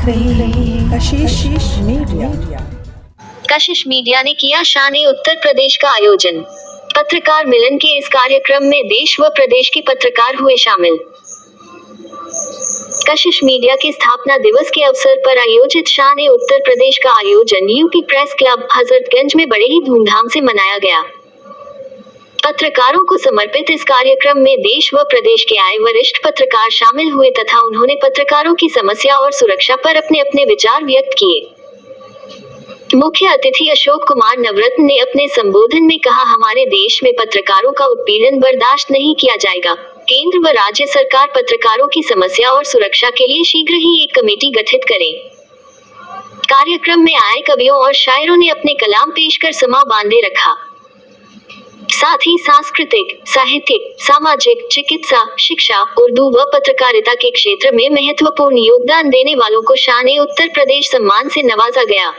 रही है कशिश मीडिया। कशिश मीडिया ने किया शान-ए उत्तर प्रदेश का आयोजन। पत्रकार मिलन के इस कार्यक्रम में देश व प्रदेश के पत्रकार हुए शामिल। कशिश मीडिया के स्थापना दिवस के अवसर पर आयोजित शान-ए उत्तर प्रदेश का आयोजन यूपी प्रेस क्लब हजरतगंज में बड़े ही धूमधाम से मनाया गया। पत्रकारों को समर्पित इस कार्यक्रम में देश व प्रदेश के आए वरिष्ठ पत्रकार शामिल हुए तथा उन्होंने पत्रकारों की समस्या और सुरक्षा पर अपने अपने विचार व्यक्त किए। मुख्य अतिथि अशोक कुमार नवरत्न ने अपने संबोधन में कहा, हमारे देश में पत्रकारों का उत्पीड़न बर्दाश्त नहीं किया जाएगा। केंद्र व राज्य सरकार पत्रकारों की समस्या और सुरक्षा के लिए शीघ्र ही एक कमेटी गठित करे। कार्यक्रम में आए कवियों और शायरों ने अपने कलाम पेश कर समा बांधे रखा। साथ ही सांस्कृतिक, साहित्यिक, सामाजिक, चिकित्सा, शिक्षा, उर्दू व पत्रकारिता के क्षेत्र में महत्वपूर्ण योगदान देने वालों को शान-ए उत्तर प्रदेश सम्मान से नवाजा गया।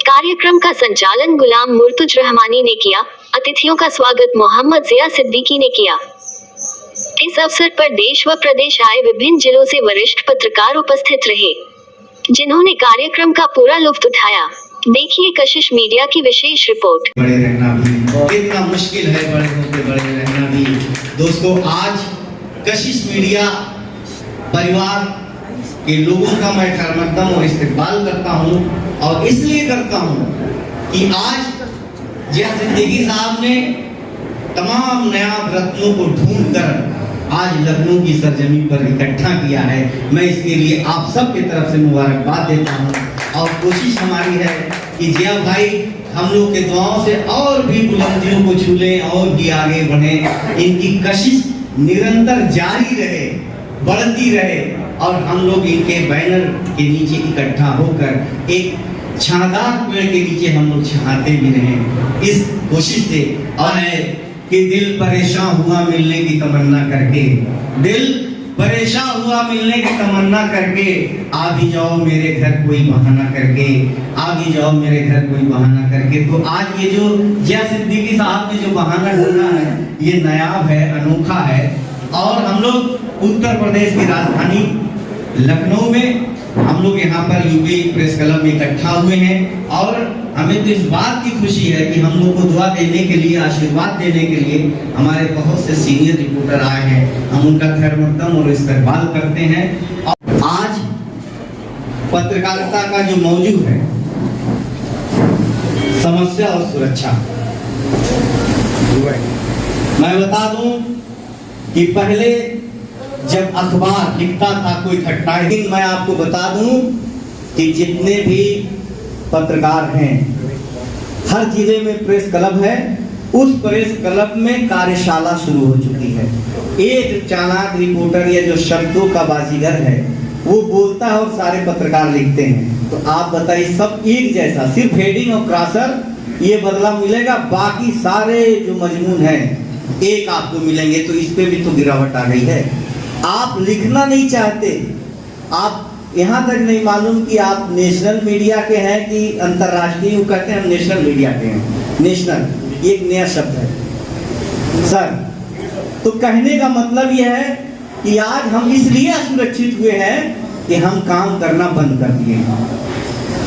कार्यक्रम का संचालन गुलाम मुर्तुज रहमानी ने किया। अतिथियों का स्वागत मोहम्मद जिया सिद्दीकी ने किया। इस अवसर पर देश व प्रदेश आए विभिन्न जिलों से वरिष्ठ पत्रकार उपस्थित रहे, जिन्होंने कार्यक्रम का पूरा लुत्फ उठाया। देखिए कशिश मीडिया की विशेष रिपोर्ट। बड़े रहना भी कितना मुश्किल है, बड़े होकर बड़े रहना भी। दोस्तों, आज कशिश मीडिया परिवार के लोगों का मैं खैरमकदम और इस्तकबाल करता हूं, और इसलिए करता हूं कि आज जिया सिद्दीकी साहब ने तमाम नया रत्नों को ढूंढकर आज लखनऊ की सरजमी पर इकट्ठा किया है। मैं इसके लिए आप सब की तरफ से मुबारकबाद देता हूं, और कोशिश हमारी है कि जिया भाई हम लोग के दुआओं से और भी बुलंदियों को छू लें और भी आगे बढ़ें। इनकी कशिश निरंतर जारी रहे, बढ़ती रहे, और हम लोग इनके बैनर के नीचे इकट्ठा होकर एक छायादार पेड़ के नीचे हम लोग छाते भी रहें, इस कोशिश से। और है कि दिल परेशान हुआ मिलने की तमन्ना करके, दिल परेशान हुआ मिलने की तमन्ना करके, आ भी जाओ मेरे घर कोई बहाना करके, आ भी जाओ मेरे घर कोई बहाना करके। तो आज ये जो जिया सिद्दीकी साहब ने जो बहाना ढूंढा है, ये नायाब है, अनोखा है। और हम लोग उत्तर प्रदेश की राजधानी लखनऊ में हम लोग यहाँ पर यूपी प्रेस क्लब में इकट्ठा हुए हैं, और हमें तो इस बात की खुशी है कि हम लोग को दुआ देने के लिए, आशीर्वाद देने के लिए हमारे बहुत से सीनियर रिपोर्टर आए हैं। हम उनका खैरमकदम और इस्तकबाल करते हैं। और आज पत्रकारिता का जो मौजू है, समस्या और सुरक्षा, मैं बता दूं कि पहले जब अखबार लिखता था कोई घटनाएं, लेकिन मैं आपको बता दूं कि जितने भी पत्रकार हैं, हर जिले में प्रेस क्लब है, उस प्रेस क्लब में कार्यशाला शुरू हो चुकी है। एक चालाक रिपोर्टर या जो शब्दों का बाजीगर है वो बोलता है और सारे पत्रकार लिखते हैं। तो आप बताइए, सब एक जैसा, सिर्फ हेडिंग और क्रॉसर ये बदला मिलेगा, बाकी सारे जो मजमून है एक आपको मिलेंगे। तो इस पे भी तो गिरावट आ गई है। आप लिखना नहीं चाहते, आप यहाँ तक नहीं मालूम कि आप नेशनल मीडिया के हैं कि अंतर्राष्ट्रीय। वो कहते हैं हम नेशनल मीडिया के हैं। नेशनल एक नया शब्द है सर। तो कहने का मतलब यह है कि आज हम इसलिए असुरक्षित हुए हैं कि हम काम करना बंद कर दिए हैं।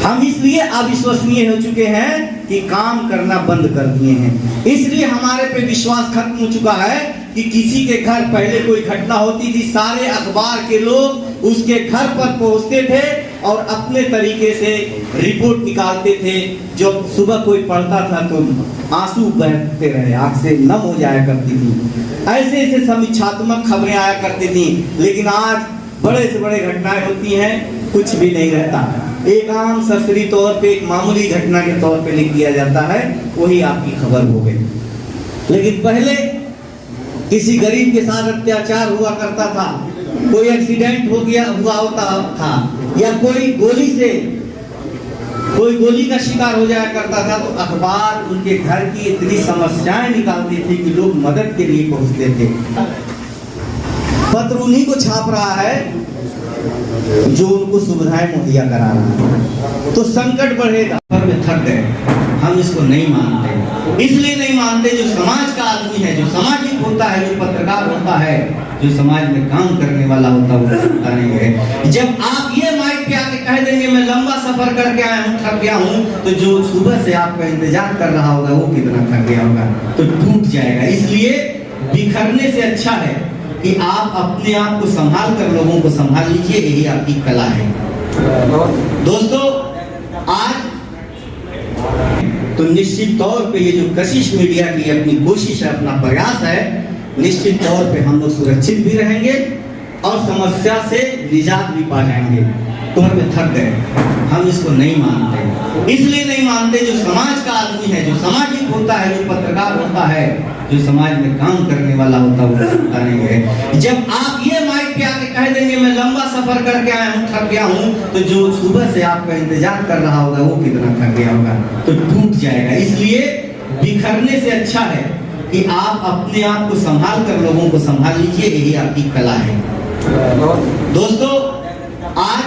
हम इसलिए अविश्वसनीय हो चुके हैं कि काम करना बंद कर दिए हैं। इसलिए हमारे पे विश्वास खत्म हो चुका है कि किसी के घर पहले कोई घटना होती थी, सारे अखबार के लोग उसके घर पर पहुंचते थे और अपने तरीके से रिपोर्ट निकालते थे। जब सुबह कोई पढ़ता था तो आंसू बहते रहे, आंख से नम हो जाया करती थी। ऐसे ऐसे समीक्षात्मक खबरें आया करती थी। लेकिन आज बड़े से बड़े घटनाएं होती हैं, कुछ भी नहीं रहता। एक आम सरसरी तौर पे, एक मामूली घटना के तौर पे लिख दिया जाता है, वही आपकी खबर हो गई। लेकिन पहले किसी गरीब के साथ अत्याचार हुआ करता था, कोई एक्सीडेंट हुआ होता था, या कोई गोली का शिकार हो जाया करता था, तो अखबार उनके घर की इतनी समस्याएं निकालती थी कि लोग मदद के लिए पहुंचते थे। पत्र उन्हीं को छाप रहा है जो उनको सुविधाएं मुहैया करा रहा है। तो संकट बढ़ेगा। में थक गए, हम इसको नहीं मानते। इसलिए नहीं मानते, जो समाज का आदमी है, जो सामाजिक होता है, जो पत्रकार होता है, जो समाज में काम करने वाला होता है, वो थकता नहीं है। जब आप ये माइक पे आके कह देंगे मैं लंबा सफर करके आया हूँ, थक गया हूँ, तो जो सुबह से आपका इंतजार कर रहा होगा वो कितना थक गया होगा, तो टूट जाएगा। इसलिए बिखरने से अच्छा है कि आप अपने आप को संभाल कर लोगों को संभाल लीजिए, यही आपकी कला है। दोस्तों, आज तो निश्चित तौर पे ये जो कशिश मीडिया की अपनी कोशिश है, अपना प्रयास है, निश्चित तौर पे हम लोग सुरक्षित भी रहेंगे और समस्या से निजात भी पा जाएंगे। तो हम थक गए, हम इसको नहीं मानते। इसलिए नहीं मानते, जो समाज का आदमी है, जो सामाजिक होता है, जो पत्रकार होता है, जो समाज में काम करने वाला होता है, वो थकता नहीं है। जब आप ये माइक पे आके कह देंगे मैं लंबा सफर करके आया हूँ, थक गया हूँ, तो जो सुबह से आपका इंतजार कर रहा होगा वो कितना थक गया होगा, तो टूट जाएगा। इसलिए बिखरने से अच्छा है कि आप अपने आप को संभाल कर लोगों को संभाल लीजिए, यही आपकी कला है। दोस्तों, आज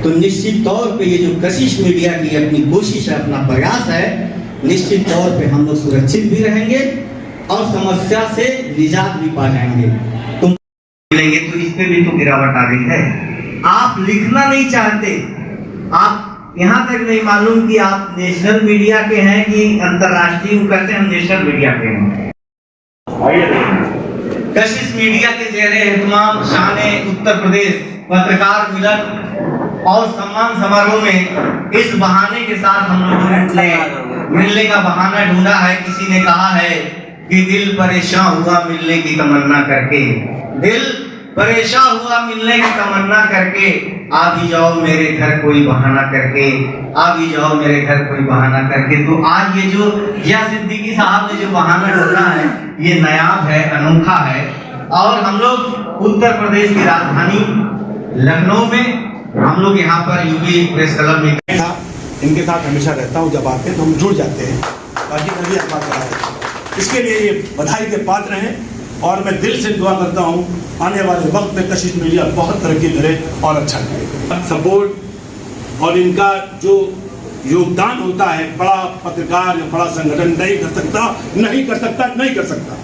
तो निश्चित तौर पे ये जो कशिश मीडिया की अपनी कोशिश है, अपना प्रयास है, निश्चित तौर पे हम लोग सुरक्षित भी रहेंगे और समस्या से निजात भी पा जाएंगे। तुम मिलेंगे तो इस पे भी तो गिरावट आ गई है। आप लिखना नहीं चाहते, आप यहाँ तक नहीं मालूम कि आप नेशनल मीडिया के हैं कि अंतर्राष्ट्रीय, कहते हैं हम नेशनल मीडिया के हैं। कशिश मीडिया के ज़ेरे एहतमाम शान उत्तर प्रदेश पत्रकार मिलन और सम्मान समारोह में इस बहाने के साथ हम लोगों ने मिलने का बहाना ढूंढा है। किसी ने कहा है कि दिल परेशान हुआ मिलने की तमन्ना करके, दिल परेशान हुआ मिलने की तमन्ना करके, आ भी जाओ मेरे घर कोई बहाना करके, आ भी जाओ मेरे घर कोई बहाना करके। तो आज ये जो या सिद्दीकी साहब ने जो बहाना ढूंढा है, ये नायाब है, अनोखा है। और हम लोग उत्तर प्रदेश की राजधानी लखनऊ में, हम लोग यहाँ पर यूपी प्रेस क्लब में इनके साथ हमेशा रहता हूँ। जब आते हैं तो हम जुड़ जाते हैं, बाकी कभी अखबार करा है। इसके लिए ये बधाई के पात्र हैं और मैं दिल से दुआ करता हूँ आने वाले वक्त में कशिश मीडिया बहुत तरक्की करे और अच्छा करे। सपोर्ट और इनका जो योगदान होता है, बड़ा पत्रकार या बड़ा संगठन नहीं कर सकता।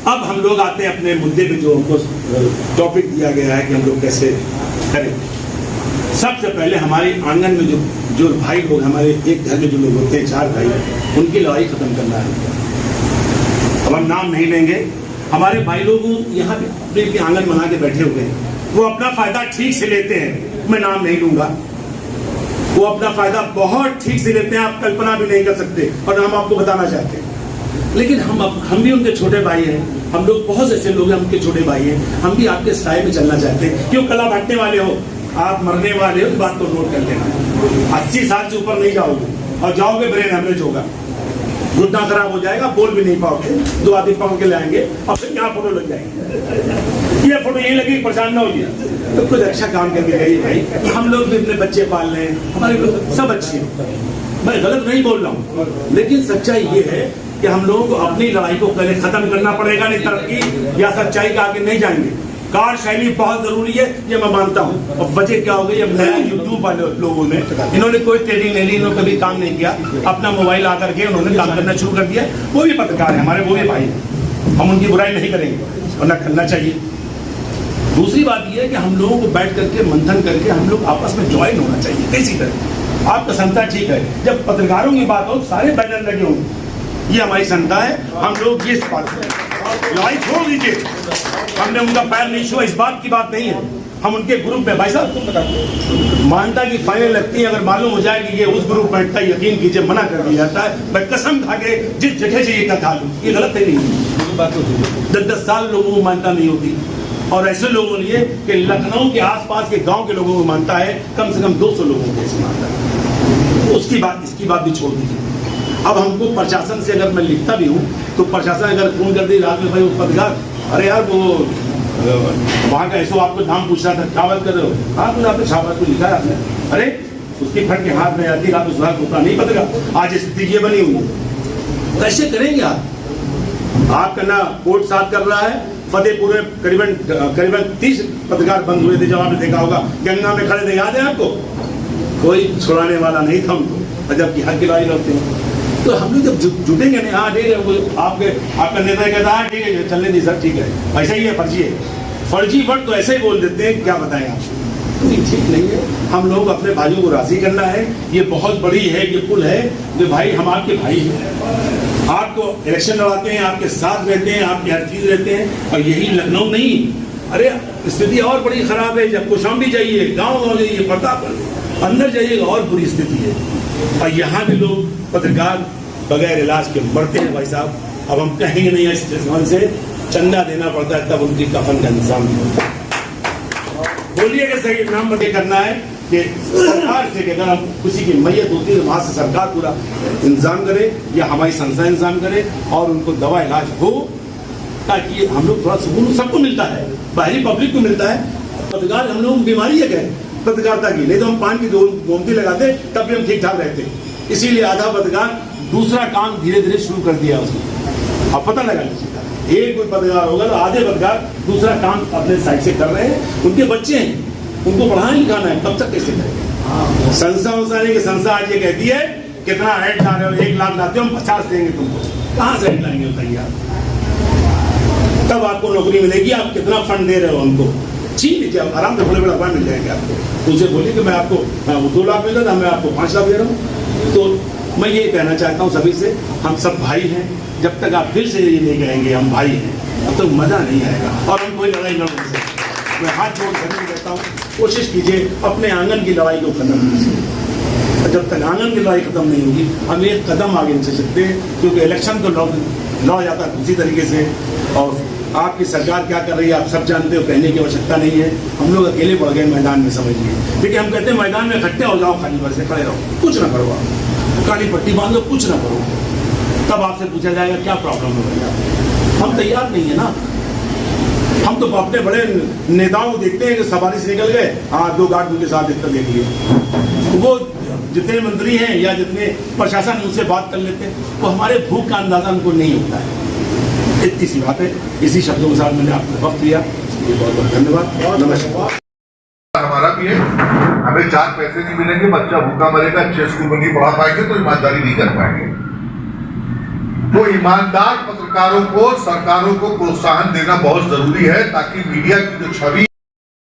अब हम लोग आते हैं अपने मुद्दे पे, जो हमको टॉपिक दिया गया है कि हम लोग कैसे करें। सबसे पहले हमारे आंगन में जो भाई लोग, हमारे एक घर में जो लोग होते हैं, 4 भाई, उनकी लड़ाई खत्म करना है। अब हम नाम नहीं लेंगे, हमारे भाई लोग यहाँ पे अपने आंगन बना के बैठे हुए हैं, वो अपना फायदा ठीक से लेते हैं। मैं नाम नहीं लूंगा, वो अपना फायदा बहुत ठीक से लेते हैं, आप कल्पना भी नहीं कर सकते, और हम आपको बताना चाहते हैं। लेकिन हम भी उनके छोटे भाई हैं, हम लोग बहुत ऐसे लोग हैं, उनके छोटे भाई हैं, हम भी आपके साए में चलना चाहते हैं। क्यों कला बांटने वाले हो, आप मरने वाले हो, इस बात को नोट कर लेना। 80 साल से ऊपर नहीं जाओगे, और जाओगे ब्रेन हेमरेज होगा, घुटना खराब हो जाएगा, बोल भी नहीं पाओगे, 2 आदमी पकड़ के लाएंगे और फिर यहाँ फोटो लग जाएंगे। ये फोटो यही लगी, परेशान ना हो गया। तो कुछ अच्छा काम करके गई भाई, हम लोग भी अपने बच्चे पाल रहे हैं, हमारे लोग सब अच्छे हैं, मैं गलत नहीं बोल रहा हूँ। लेकिन सच्चाई ये है कि हम लोगों को अपनी लड़ाई को पहले खत्म करना पड़ेगा, नहीं तरक्की या सच्चाई के आगे नहीं जाएंगे। कार्यशैली बहुत जरूरी है, ये मैं मानता हूँ। और वजह क्या हो गई, अब नया यूट्यूब वाले लोगों में, इन्होंने कोई ट्रेनिंग नहीं ली, इन्होंने कभी काम नहीं किया, अपना मोबाइल आकर के उन्होंने काम करना शुरू कर दिया। वो भी पत्रकार है हमारे, वो भी भाई, हम उनकी बुराई नहीं करेंगे और न करना चाहिए। दूसरी बात यह है कि हम लोगों को बैठ करके मंथन करके हम लोग आपस में ज्वाइन होना चाहिए। किसी तरह आपका संस्था ठीक है, जब पत्रकारों की बात हो सारे बैनर लगे होंगे, ये हमारी संस्था है, हम लोग ये लड़ाई छोड़ दीजिए। हमने उनका पैर नहीं छुआ, इस बात की बात नहीं है। हम उनके ग्रुप में, भाई साहब तुम बताओ, मानता की फाइलें लगती है, अगर मालूम हो जाए कि ये उस ग्रुप में बैठता है, यकीन कीजिए मना कर दिया जाता है। मैं कसम खा के जिस जगह से ये खा लूँ, ये गलत है नहीं। 10-10 साल लोगों को मानता नहीं होती, और ऐसे लोगों ने कि लखनऊ के आसपास के गांव के लोगों को मानता है, कम से कम 200 लोगों को ऐसे मानता है। उसकी बात, इसकी बात भी छोड़ दीजिए। अब हमको प्रशासन से अगर मैं लिखता भी हूँ तो प्रशासन अगर फोन कर दी रात में, भाई वो पत्रकार, अरे यार वो वहाँ का ऐसा आपको नाम पूछ रहा था, क्या बात कर रहे हो? हाँ तो आपने छापा को लिखा है आपने, अरे उसकी फट के हाथ में आती, रात उसका टुकड़ा नहीं पत्रकार। आज स्थिति ये बनी हुई, कैसे करेंगे आप? आपका ना कोर्ट साथ कर रहा है, फतेहपुर में करीबन 30 पत्रकार बंद हुए थे, जब आपने देखा होगा, गंगा में खड़े थे, याद है आपको? कोई छुड़ाने वाला नहीं था हमको, और जबकि हक की लड़ाई लड़ते हैं। तो हम लोग जब जुटेंगे नहीं, हाँ ठीक है, वो आपका नेता कहता है ठीक है चलने दी सर, ठीक है ऐसा ही है, फर्जी है, फर्जी वर्ड तो ऐसे ही बोल देते हैं, क्या बताएं आपको, नहीं ठीक नहीं है। हम लोग अपने भाइयों को राजी करना है, ये बहुत बड़ी है, ये पुल है, जो भाई हम आपके भाई हैं, आपको इलेक्शन लड़ाते हैं, आपके साथ रहते हैं, आपकी हर चीज रहते हैं, और यही लखनऊ नहीं, अरे स्थिति और बड़ी खराब है, जब कौशाम्बी जाइए, गाँव जाइए, प्रतापगढ़ अंदर जाइएगा और बुरी स्थिति है, और यहाँ भी लोग पत्रकार बगैर इलाज के मरते हैं भाई साहब। अब हम कहेंगे नहीं इस जज्बान से, चंदा देना पड़ता है तब उनकी कफन का इंतजाम नहीं होता। बोलिए कि सही नाम बदे करना है कि सरकार से कि अगर हम किसी की मैयत होती है तो वहाँ से सरकार पूरा इंतजाम करे या हमारी संस्था इंतजाम करे और उनको दवा इलाज हो, ताकि हम लोग थोड़ा सुकून सबको मिलता है, बाहरी पब्लिक को मिलता है। पत्रकार हम लोग बीमारी है क्या पत्रकारिता की, नहीं तो हम पान की गोमती लगाते तब भी हम ठीक ठाक रहते। इसीलिए आधा पत्रकार दूसरा काम धीरे धीरे शुरू कर दिया उसने, अब पता लगा लीजिएगा, एक कोई पत्रकार होगा तो आधे पत्रकार दूसरा काम अपने साइड से कर रहे हैं। उनके बच्चे हैं, उनको पढ़ाना लिखाना है, तब तक कैसे करेंगे। संस्था उसाने की संस्था आज ये कहती है कितना ऐड ला रहे हो, 1 लाख लाते हो हम 50 देंगे तुमको, कहाँ से ऐड लाएंगे बताइए आप, तब आपको नौकरी मिलेगी। आप कितना फंड दे रहे हो हमको, छीन लीजिए, आराम से बड़े बड़े अफवाह मिल जाएंगे आपको। उनसे बोलिए कि मैं आपको 2 लाख मिल रहा था, मैं आपको 5 लाख दे रहा हूँ। तो मैं ये कहना चाहता हूँ सभी से, हम सब भाई हैं, जब तक आप फिर से ये नहीं कहेंगे हम भाई हैं, अब तक मज़ा नहीं आएगा और हम कोई लड़ाई लड़ नहीं सकते। मैं हाथ जोड़ कर कहता हूँ, कोशिश कीजिए अपने आंगन की लड़ाई को खत्म कीजिए। जब तक आंगन की लड़ाई खत्म नहीं होगी हम एक कदम आगे नहीं चल सकते, क्योंकि इलेक्शन तो लड़ा जाता है उसी तरीके से, और आपकी सरकार क्या कर रही है आप सब जानते हो, कहने की आवश्यकता नहीं है। हम लोग अकेले पड़ गए मैदान में, समझिए। देखिए हम कहते हैं मैदान में इकट्ठे हो जाओ, खाली भर से खड़े रहो, कुछ ना करो, आप काली पट्टी बांधो, कुछ ना करो, तब आपसे पूछा जाएगा क्या प्रॉब्लम है भैया। हम तैयार नहीं है ना, हम तो अपने बड़े नेताओं को देखते हैं कि सवारी से निकल गए, हाँ 2 गार्ड उनके साथ इतना दे दिए, वो जितने मंत्री हैं या जितने प्रशासन उनसे बात कर लेते हैं, वो हमारे भूख का अंदाजा उनको नहीं होता है। इतनी सी बात है, इसी शब्दों के साथ मैंने आपको वक्त दिया, बहुत बहुत धन्यवाद, नमस्कार। हमारा भी है, हमें 4 पैसे नहीं मिलेंगे, बच्चा भूखा मरेगा, अच्छे स्कूल में नहीं पढ़ा पाएंगे तो ईमानदारी नहीं कर पाएंगे। तो ईमानदार पत्रकारों को, सरकारों को प्रोत्साहन देना बहुत जरूरी है, ताकि मीडिया की जो छवि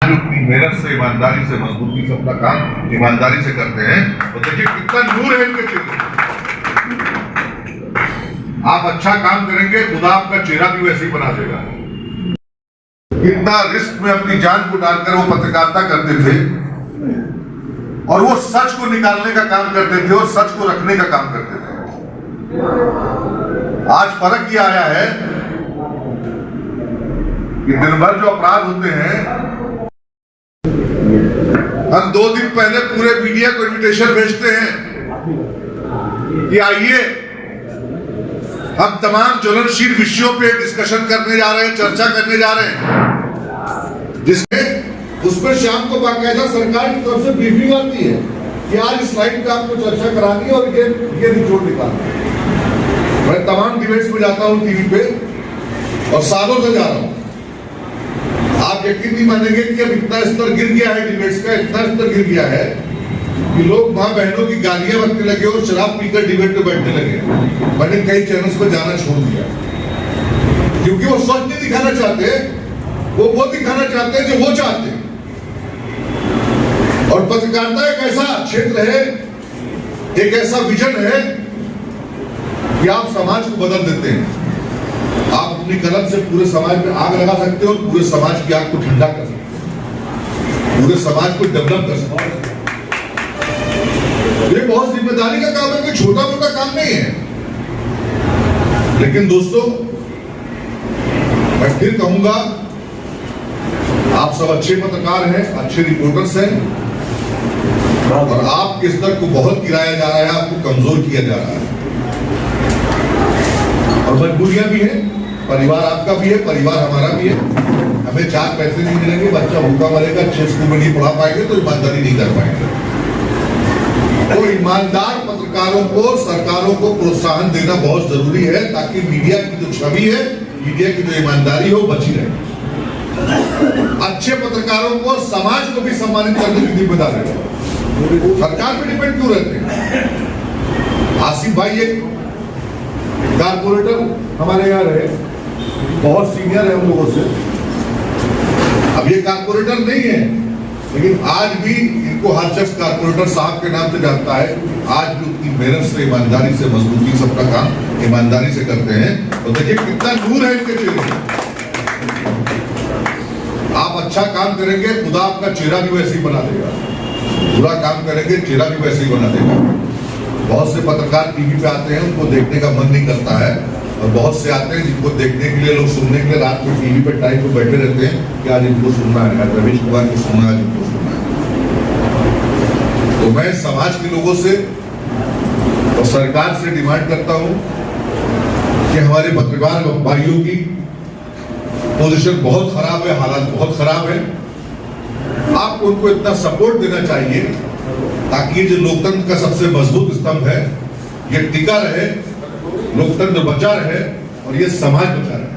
अपनी मेहनत से, ईमानदारी से, मजबूती से अपना काम ईमानदारी से करते हैं, तो देखिए कितना नूर है इनके चेहरे। आप अच्छा काम करेंगे, खुदा आपका चेहरा भी वैसे ही बना देगा। कितना रिस्क में अपनी जान को डालकर वो पत्रकारिता करते थे, और वो सच को निकालने का काम करते थे और सच को रखने का काम करते थे। आज फर्क ये आया है कि दिन भर जो अपराध होते हैं, हम 2 दिन पहले पूरे मीडिया को इन्विटेशन भेजते हैं कि आइए हम तमाम ज्वलनशील विषयों पे डिस्कशन करने जा रहे हैं, चर्चा करने जा रहे हैं, जिसमें उस पर शाम को बाकायदा सरकार की तरफ से ब्रीफिंग आती है कि आज इस लाइन पे आपको चर्चा करानी है और ये निचोड़ निकालना है। मैं तमाम डिबेट्स में जाता हूँ टीवी पे, और सालों से जा रहा हूँ। आप यकीन नहीं मानेंगे कि अब इतना स्तर गिर गया है डिबेट्स का, इतना स्तर गिर गया है कि लोग माँ बहनों की गालियां बनने लगे और शराब पीकर डिबेट पे बैठने लगे। मैंने कई चैनल्स पर जाना छोड़ दिया, क्योंकि वो सच नहीं दिखाना चाहते, वो दिखाना चाहते हैं जो वो चाहते हैं। और पत्रकारिता एक ऐसा क्षेत्र है, एक ऐसा विजन है कि आप समाज को बदल देते हैं। आप अपनी कलम से पूरे समाज में आग लगा सकते हो और पूरे समाज की आग को ठंडा कर सकते हो, पूरे समाज को डेवलप कर सकते हो। ये बहुत जिम्मेदारी का काम है, कोई छोटा मोटा काम नहीं है। लेकिन दोस्तों, मैं फिर कहूंगा, आप सब अच्छे पत्रकार हैं, अच्छे रिपोर्टर्स हैं, और आपके स्तर को बहुत गिराया जा रहा है, आपको कमजोर किया जा रहा है। और मजबूरियां भी हैं, परिवार आपका भी है, परिवार हमारा भी है। हमें 4 पैसे नहीं मिलेंगे, बच्चा भूखा मरेगा, अच्छे स्कूल में नहीं पढ़ा पाएंगे तो ईमानदारी नहीं कर पाएंगे। तो ईमानदार पत्रकारों को, सरकारों को प्रोत्साहन देना बहुत जरूरी है, ताकि मीडिया की जो छवि है, मीडिया की जो ईमानदारी हो, बची रहे। अच्छे पत्रकारों को, समाज को भी सम्मानित करने की जिम्मेदारी है। सरकार पे डिपेंड क्यों रहते हैं? आसिफ भाई एक कारपोरेटर हमारे यहाँ रहे, बहुत सीनियर है हम लोगों से। अब ये कारपोरेटर नहीं है, लेकिन आज भी इनको हर शख्स कारपोरेटर साहब के नाम से जानता है। आज भी उनकी मेहनत से, ईमानदारी से, मजबूती से अपना काम ईमानदारी से करते हैं। तो देखिए कितना नूर है इनके चेहरे में। आप अच्छा काम करेंगे, खुदा आपका चेहरा भी वैसे ही बना देगा। बुरा काम करेंगे, चेहरा भी वैसे ही बना देगा। बहुत से पत्रकार टीवी पे आते हैं, उनको देखने का मन नहीं करता है, और बहुत से आते हैं जिनको देखने के लिए, लोग सुनने के लिए रात में टीवी पे टाइम पे बैठे रहते हैं कि आज इनको सुनना है, आज रवीश कुमार को सुनना है, आज इनको सुनना है। तो मैं समाज के लोगों से और सरकार से डिमांड करता हूं कि हमारे पत्रकार भाइयों की पोजीशन बहुत खराब है, हालात बहुत खराब है। आपको उनको इतना सपोर्ट देना चाहिए ताकि जो लोकतंत्र का सबसे मजबूत स्तंभ है ये टिका रहे, लोकतंत्र बचा रहे और ये समाज बचा रहे।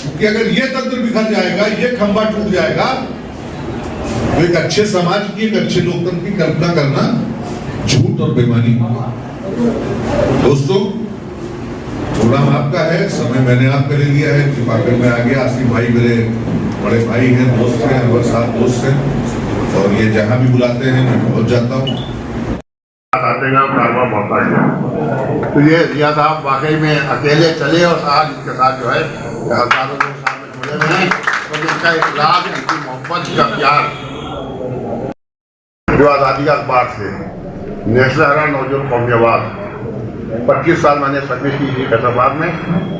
क्योंकि अगर ये तंत्र बिखर जाएगा, ये खंभा टूट जाएगा, तो एक अच्छे समाज की, एक अच्छे लोकतंत्र की कल्पना करना झूठ और बेईमानी। दोस्तों, प्रोग्राम आपका है, समय मैंने आपका ले लिया है, कृपाकर में आ गया। आसिफ भाई मेरे बड़े भाई हैं, दोस्त हैं, हमारे साथ दोस्त हैं, और ये जहां भी बुलाते हैं मैं पहुंच जाता हूँ। तो ये रिया साहब वाकई में अकेले चले और आज इनके साथ जो है हजारों लोग साथ में जुड़े हुए हैं, तो इनका इखलास, इनकी मोहब्बत का प्यार जो आज़ादी का अखबार से नेशनल हेराल्ड नौजवान कौमी आवाज़ 25 साल मैंने सर्विस की थी फैसलाबाद में।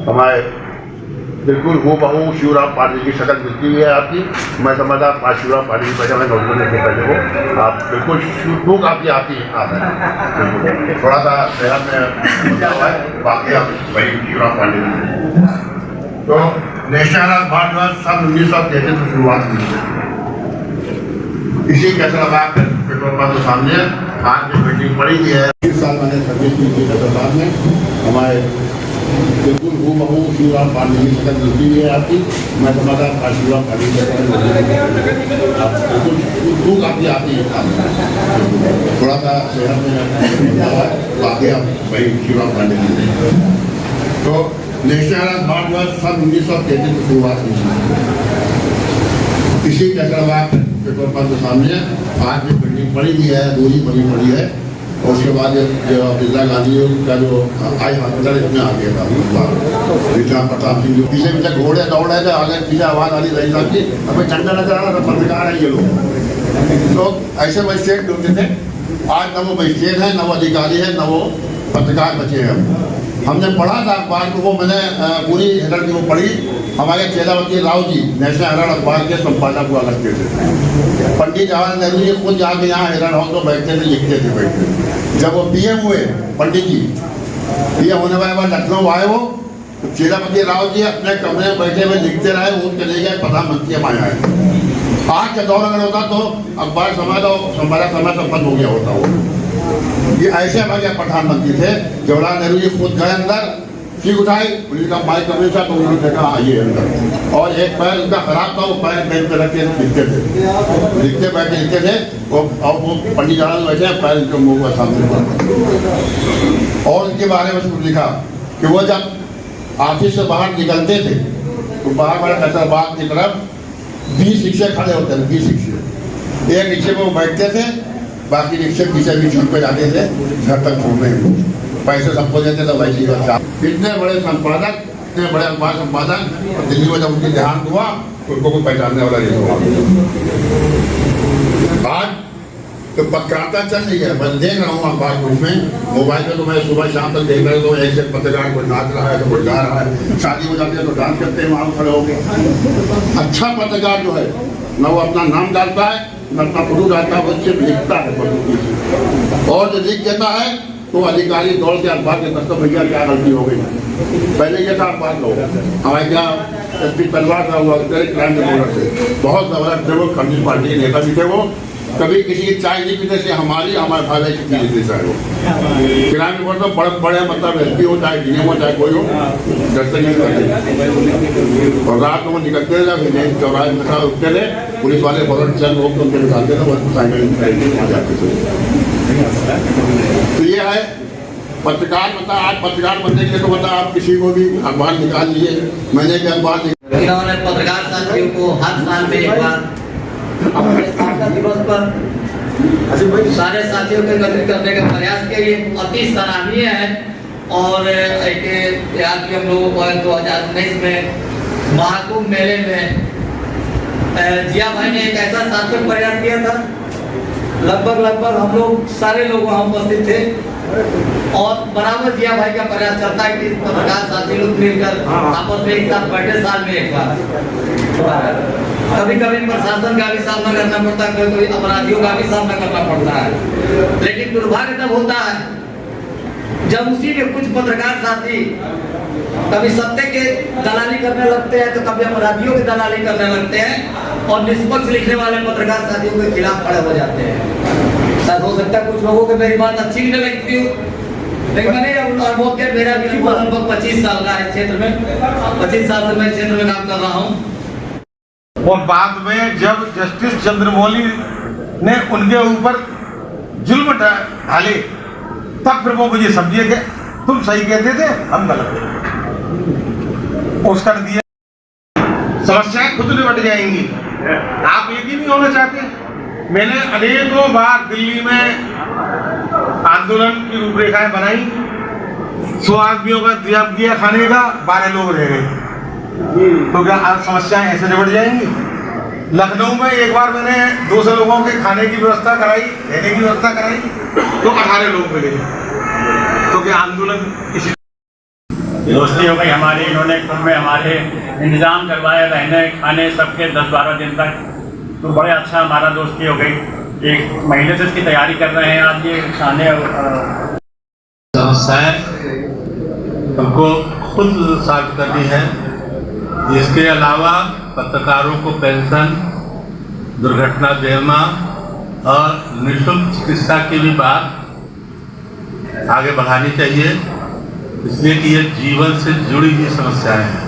हमारे बिल्कुल वो बहू शिवराम पाटिल की शक्ल मिलती है आपकी। मैं समझता आज शिवराम पाटिल की वजह में नौजवान के पहले हो आप बिल्कुल टूक आपकी आती है, थोड़ा सा सेहत में हुआ है, बाकी आप वही शिवराम पाटिल। तो नेशनल अखबार जो है सन 1933 में शुरुआत हुई है। इसी फैसलाबाद पेट्रोल पंप के सामने आज की मीटिंग पड़ी हुई है। 20 साल मैंने सर्विस की थी फैसलाबाद में। हमारे बिल्कुल वो बहू शिवराम पाटिल की शक्ल मिलती है आपकी। मैं समझता आज शिवराम पाटिल की बिल्कुल आपकी आती है, थोड़ा सा सेहत में बाकी आप वही शिवराम पाटिल। तो नेशनल अखबार जो है सन 1933 में शुरुआत हुई है। इसी फैसलाबाद पेट्रोल पंप के सामने आज भी बिल्डिंग पड़ी हुई है, दूरी बनी पड़ी है। और उसके बाद जो इंदिरा गांधी का जो आई हॉस्पिटल इसमें आ गया था विश्राम प्रताप सिंह जो पीछे पीछे घोड़े दौड़ रहे थे, आगे पीछे आवाज़ आ रही रही साहब की, हमें चंगा नजर आ रहा था, पत्रकार है ये लोग। तो ऐसे मजिस्ट्रेट ढूंढते थे। आज न वो मजिस्ट्रेट है, न वो अधिकारी है, न वो पत्रकार बचे हैं। हमने पढ़ा था अखबार को, वो मैंने पूरी हेडर की वो पढ़ी। हमारे चेलावती राव जी नेशनल हेराल्ड अखबार के संपादक हुआ करते थे। पंडित जवाहरलाल नेहरू जी खुद जाके यहाँ हेराल्ड हाउस में बैठते थे, लिखते थे बैठते। जब वो पीएम हुए पंडित जी, पीएम होने के बाद लखनऊ आए वो, तो चेलावती राव जी अपने कमरे में बैठे हुए लिखते रहे, वो चले गए प्रधानमंत्री हम आए। आज का दौर अगर होता तो अखबार संपादक समय से बंद हो गया होता वो। ये ऐसे हमारे प्रधानमंत्री थे। जवाहरलाल नेहरू जी खुद गए अंदर, ठीक उठाई, उनका माइक कमी था तो उन्होंने देखा आइए अंदर। और एक पैर उनका खराब था, वो पैर बेंच पे रख के लिखते थे, लिखते बैठे लिखते थे। और वो पंडित जवाहरलाल बैठे, पैर उनके मुँह का सामने। और उनके बारे में उसको लिखा कि वो जब ऑफिस से बाहर निकलते थे तो बाहर बाहर फैसलाबाद की तरफ 20 रिक्शे खड़े होते थे, 20 रिक्शे। एक रिक्शे में वो बैठते थे, बाकी रिक्शे पीछे भी छूट पे जाते थे, घर तक छोड़ने पैसे सबको देते थे। वैसी इतने बड़े संपादक, इतने बड़े अखबार संपादक, और दिल्ली में जब उनकी देहांत हुआ तो उनको कोई पहचानने वाला नहीं हुआ। आज तो पत्रकारिता चल रही है, मैं देख रहा हूँ अखबार को, उसमें मोबाइल पे तो मैं सुबह शाम तक देख रहा हूँ। एक से पत्रकार कोई नाच रहा है, तो कोई गा रहा है, शादी हो जाती है तो डांस करते हैं वहाँ खड़े होकर। अच्छा पत्रकार जो है न वो अपना नाम डालता है, न अपना फोटो डालता है, वो सिर्फ लिखता है। और जो लिख देता है तो अधिकारी दौड़ के अखबार के दस्तक भैया क्या गलती हो गई। पहले ये था अखबार का, हमारे यहाँ एसपी तलवार का हुआ क्राइम रिपोर्टर थे, बहुत जबरदस्त थे वो, कम्युनिस्ट पार्टी के नेता भी थे वो। कभी किसी की चाय नहीं पीने से हमारे भाई की पी लेते चाहे वो किराए में तो बड़े बड़े मतलब व्यक्ति हो चाहे डीएम हो चाहे कोई हो दर्शन नहीं करते और रात में निकलते थे जब चौराहे में उठते थे पुलिस वाले बहुत चंद लोग तो उनके निकालते थे वो साइकिल जाते थे। तो ये है पत्रकार बता आज पत्रकार बनने के तो बता आप किसी को भी अखबार निकाल लिए मैंने भी अखबार इन्होंने पत्रकार साथियों को हर साल में एक बार अपने स्थापना दिवस पर सारे साथियों को एकत्रित करने का प्रयास किया। ये अति सराहनीय है और एक याद भी हम लोगों को 2019 में महाकुंभ मेले में जिया भाई ने एक ऐसा सार्थक प्रयास किया था। लगभग हम लोग सारे लोग वहाँ उपस्थित थे और बराबर जिया भाई का प्रयास करता है कि पत्रकार साथी लोग मिलकर आपस में एक साथ बैठे साल में एक बार। कभी कभी प्रशासन का भी सामना करना पड़ता है, कोई अपराधियों का भी सामना करना पड़ता है, लेकिन दुर्भाग्य तब होता है जब उसी में कुछ पत्रकार साथी कभी सत्य के दलाली करने लगते हैं तो कभी अपराधियों की दलाली करने लगते हैं और निष्पक्ष लिखने वाले पत्रकार साथियों के खिलाफ खड़े हो जाते हैं। शायद हो सकता है कुछ लोगों को मेरी बात अच्छी नहीं लगती हो, लेकिन मैंने अनुभव किया। मेरा भी लगभग 25 साल का है क्षेत्र में, 25 साल से मैं क्षेत्र में काम कर रहा हूँ। और बाद में जब जस्टिस चंद्रमौली ने उनके ऊपर जुल्म ढाले तब फिर वो मुझे समझिए कि तुम सही कहते थे हम गलत थे। उसका नतीजा समस्याएं खुद निपट जाएंगी। आप एक ही नहीं होना चाहते। मैंने अनेकों बार दिल्ली में आंदोलन की रूपरेखाएं बनाई। 100 आदमियों का इंतजाम किया खाने का, 12 लोग रह गए। तो क्या आज समस्याएं ऐसे निपट जाएंगी? लखनऊ में एक बार मैंने 200 लोगों के खाने की व्यवस्था कराई, रहने की व्यवस्था कराई, तो 18 लोग मिले। तो क्या आंदोलन इसी दोस्ती हो गई हमारी। इन्होंने कुंभ में हमारे इंतजाम करवाए रहने खाने सबके 10-12 दिन तक, तो बड़े अच्छा हमारा दोस्ती हो गई। एक महीने से इसकी तैयारी कर रहे हैं। आज ये खाने समस्याएं हमको खुद सॉल्व करनी है। इसके अलावा पत्रकारों को पेंशन, दुर्घटना बीमा और निःशुल्क चिकित्सा की भी बात आगे बढ़ानी चाहिए, इसलिए कि ये जीवन से जुड़ी हुई समस्याएं हैं।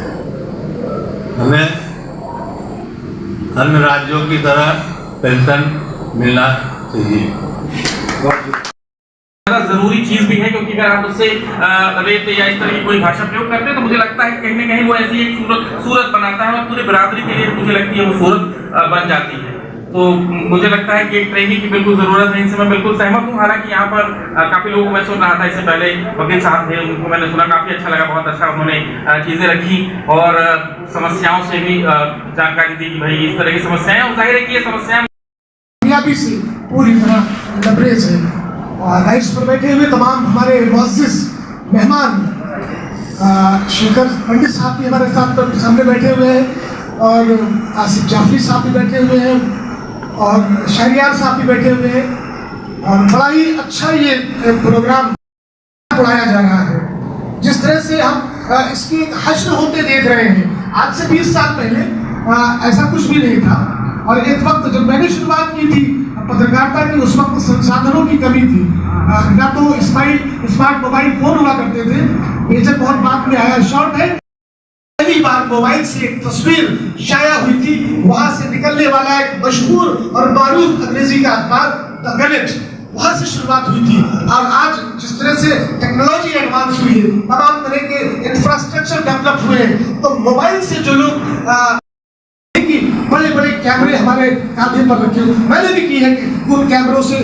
हमें अन्य राज्यों की तरह पेंशन मिलना चाहिए। जरूरी चीज भी है, क्योंकि अगर आप उससे रेत या इस तरह की कोई भाषा प्रयोग करते हैं तो मुझे लगता है कि कहीं ना कहीं वो ऐसी एक सूरत बनाता है और पूरी बिरादरी के लिए मुझे लगती है वो सूरत बन जाती है। तो मुझे लगता है कि एक ट्रेनिंग की बिल्कुल जरूरत है। इनसे मैं बिल्कुल सहमत हूँ। हालांकि यहाँ पर काफी लोगों को मैं सुन रहा था, इससे पहले वकील साहब थे, उनको मैंने सुना, काफी अच्छा लगा, बहुत अच्छा उन्होंने चीजें रखी और समस्याओं से भी जानकारी दी कि भाई इस तरह की समस्याएं, और जाहिर है कि ये समस्याएं से पूरी तरह लबरेज है। राइट्स पर बैठे हुए तमाम हमारे मुअज़्ज़िज़ मेहमान, शेखर पंडित साहब भी हमारे साथ सामने बैठे हुए हैं और आसिफ जाफरी साहब भी बैठे हुए हैं और शहरियार साहब भी बैठे हुए हैं और बड़ा ही अच्छा ये प्रोग्राम पढ़ाया जा रहा है। जिस तरह से हम इसकी हश्र होते देख रहे हैं, आज से 20 साल पहले ऐसा कुछ भी नहीं था। और एक वक्त जब मैंने शुरुआत की थी पत्रकारिता की, उस वक्त संसाधनों की कमी थी, ना तो स्मार्ट मोबाइल फोन हुआ करते थे, पेजर बहुत बाद में आया। शॉर्ट है, पहली बार मोबाइल से एक तस्वीर शाया हुई थी, वहां से निकलने वाला एक मशहूर और मारूफ अंग्रेजी का अखबार द गैजेट, वहां से शुरुआत हुई थी। और आज जिस तरह से टेक्नोलॉजी एडवांस हुई है, तमाम तरह के इंफ्रास्ट्रक्चर डेवलप हुए हैं, तो मोबाइल से जो लोग बड़े बड़े कैमरे हमारे कांधे पर रखे हुए, मैंने भी की है उन कैमरों से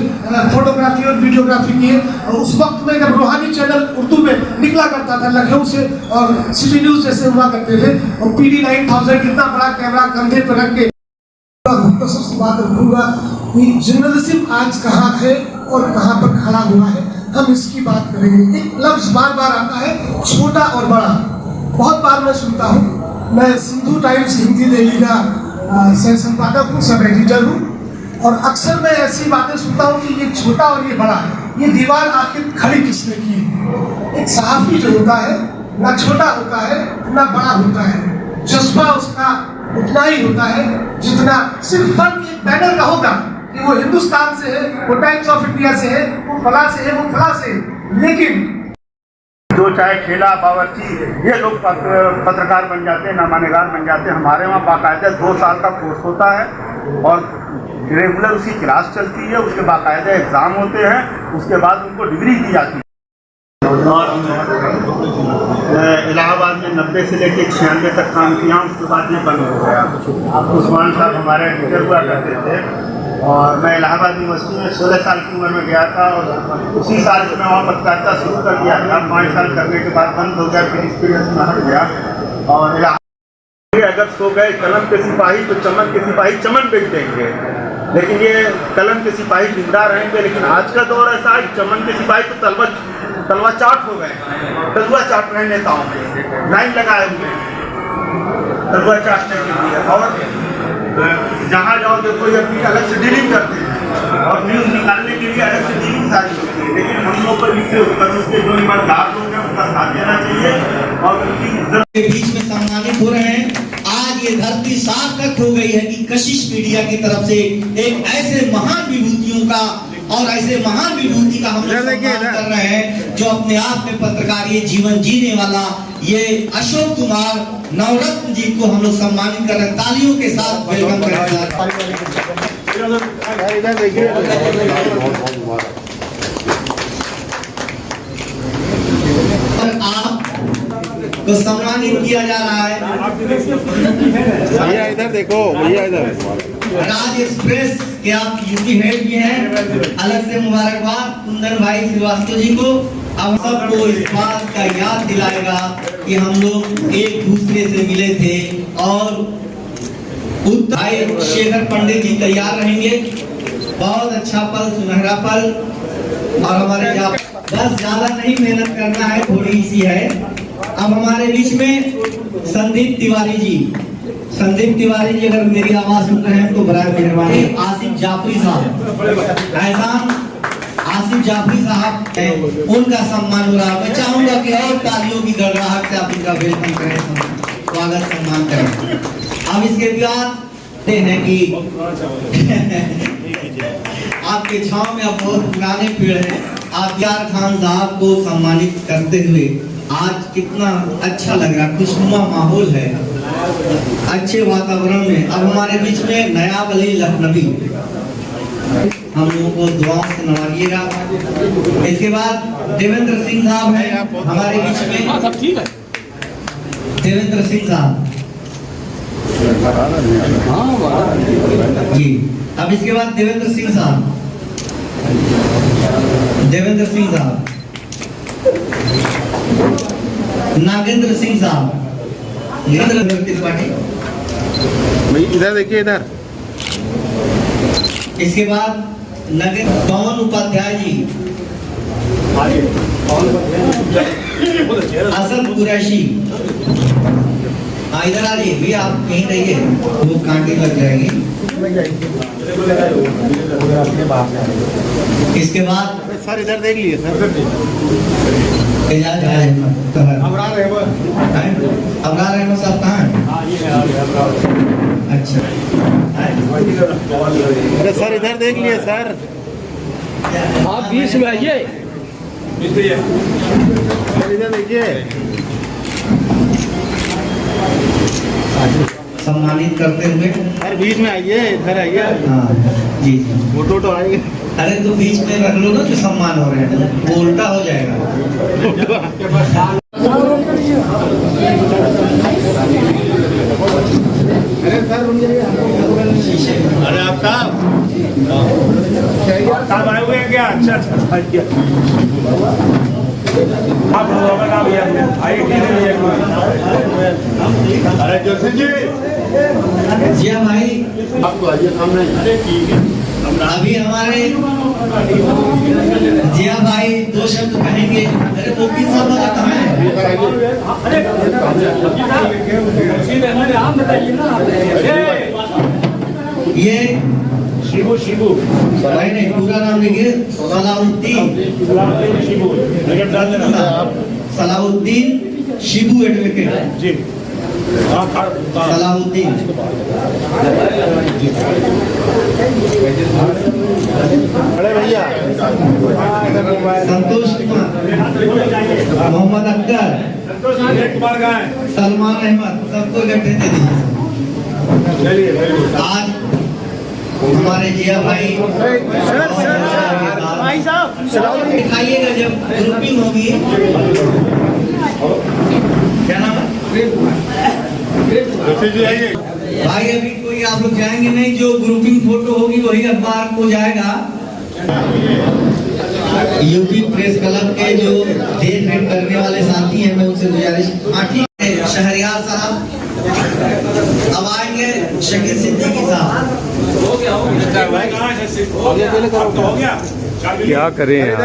फोटोग्राफी और वीडियोग्राफी की है। उस वक्त में जब रूहानी चैनल उर्दू में निकला करता था लखनऊ से और सिटी न्यूज जैसे हुआ करते थे, और PD 9000 कितना बड़ा कैमरा कंधे पर रख के सबसे बात रखूंगा कि जर्नलिज्म आज कहाँ है और कहाँ पर खड़ा हुआ है, हम इसकी बात करेंगे। एक लफ्ज बार बार आता है, छोटा और बड़ा, बहुत बार मैं सुनता हूँ। मैं सिंधु टाइम्स हिंदी डेली का सह संपादक हूँ, सब एडिटर हूँ, और अक्सर मैं ऐसी बातें सुनता हूँ कि ये छोटा और ये बड़ा, ये दीवार आखिर खड़ी किसने की है। एक सहाफ़ी जो होता है ना छोटा होता है ना बड़ा होता है, जज्बा उसका उतना ही होता है जितना, सिर्फ फर्क एक बैनर का होगा कि वो हिंदुस्तान से है, वो टाइम्स ऑफ इंडिया से है, वो फला से है, वो फला से है, लेकिन जो चाहे ठेला बावर्ची ये लोग पत्रकार बन जाते हैं, नामानिगार बन जाते हैं। हमारे वहाँ बाकायदा 2 साल का कोर्स होता है और रेगुलर उसकी क्लास चलती है, उसके बाकायदा एग्ज़ाम होते हैं, उसके बाद उनको डिग्री दी जाती है। और इलाहाबाद में 90 से लेकर 96 तक काम किया, उसके बाद ये बंद हो गया। उस्मान साहब हमारे टीचर हुआ करते थे और मैं इलाहाबाद यूनिवर्सिटी में 16 साल की उम्र में गया था और उसी साल से मैं वहाँ पत्रकारिता शुरू कर दिया था। 5 साल करने के बाद बंद हो गया, फिर एक्सपीरियंस में हट गया। और अगर सो गए कलम के सिपाही तो चमन के सिपाही चमन बेच देंगे, लेकिन ये कलम के सिपाही जिंदा रहेंगे। लेकिन आज का दौर ऐसा है, चमन के सिपाही तो तलवा चाट हो गए, तलवा चाट रहे नेताओं के, लाइन लगाए हुए तलवा चाटने के लिए। और जहाँ जाओ देखो ये अपनी अलग से डीलिंग करते हैं और न्यूज़ निकालने के लिए अलग से डीलिंग सारी होती है। लेकिन हम लोग पर उसके जो ईमानदार लोग हैं उनका साथ देना चाहिए और उनकी इज्जत के बीच में सम्मानित हो रहे हैं। आज ये धरती सार्थक हो गई है कि कशिश मीडिया की तरफ से एक ऐसे महान विभूतियों का और ऐसे महान विभूति का हम लोग सम्मान कर रहे हैं जो अपने आप में पत्रकारीय जीवन जीने वाला ये अशोक कुमार नवरत्न जी को हम लोग सम्मानित कर रहे हैं। तालियों के साथ वेलकम करें। और आप को सम्मानित किया जा रहा है। भैया इधर देखो, भैया इधर। राज एक्सप्रेस के आप यूपी हेड भी हैं, अलग से मुबारकबाद कुंदन भाई श्रीवास्तव जी को। अब सबको इस बात का याद दिलाएगा कि हम लोग एक दूसरे से मिले थे और भाई शेखर पंडित जी तैयार रहेंगे। बहुत अच्छा पल, सुनहरा पल। और हमारे बस ज्यादा नहीं मेहनत करना है, थोड़ी सी है। अब हमारे बीच में संदीप तिवारी जी अगर मेरी आवाज सुन रहे हैं तो बड़ा मेहरबानी। आसिफ जाफरी साहब, एहसान आसिफ जाफरी साहब, उनका सम्मान हो रहा है। मैं चाहूंगा कि और तालियों की गड़गड़ाहट से आप उनका वेलकम करें, स्वागत सम्मान करें। अब इसके बाद हैं कि आपके छांव में अब बहुत पुराने पेड़ हैं। आतियार खान साहब को सम्मानित करते हुए आज कितना अच्छा लग रहा, खुशनुमा माहौल है, अच्छे वातावरण में। अब हमारे बीच में नयाब अली लखनवी, हम लोगों को दुआओं से नवाजिएगा। इसके बाद देवेंद्र सिंह साहब हैं हमारे बीच में। देवेंद्र सिंह साहब जी। अब इसके बाद देवेंद्र सिंह साहब, नागेंद्र सिंह साहब, नरेंद्र त्रिपाठी भाई इधर देखिए इधर। इसके बाद पवन उपाध्याय जी, असद कुरैशी। इधर आ जाइए भैया, आप कहीं रहिए, वो कांटे लग जाएंगे। इसके बाद सर इधर देख लीजिए सर। अबरार अहमद साहब कहाँ हैं? अच्छा सर इधर देख लिए सर, आप बीच में आइए, इधर देखिए। सम्मानित करते हुए सर बीच में आइए, इधर आइए। हाँ जी, फोटो तो आएंगे। अरे तो बीच में रख लो ना, जो सम्मान हो रहे हैं वो उल्टा हो जाएगा। अरे सर अरे आप साहब आए हुए हैं क्या? अच्छा आप अरे जोशी जी, जिया भाई आपको आइए सामने। अरे ठीक है, अभी हमारे जिया भाई 2 शब्द कहेंगे। अरे वो किस सब कहाँ है? ये शिबू नहीं, पूरा नाम लिखिए। सलाउद्दीन शिबू एडवोकेट जी। सलाहुद्दीन, बड़े भैया संतोष कुमार, मोहम्मद अख्तर, सलमान अहमद, सबको इकट्ठे दे दीजिए। आज हमारे जिया भाई दिखाइएगा जब ग्रुपिंग होगी, क्या नाम है भाई? अभी कोई आप लोग जाएंगे नहीं, जो ग्रुपिंग फोटो होगी वही अखबार को जाएगा। यूपी प्रेस क्लब के जो देख रेख करने वाले साथी हैं, मैं उनसे गुजारिश, हाँ ठीक है, शहरियार साहब अब आएंगे, शकील सिद्दीकी साहब। क्या करें यार।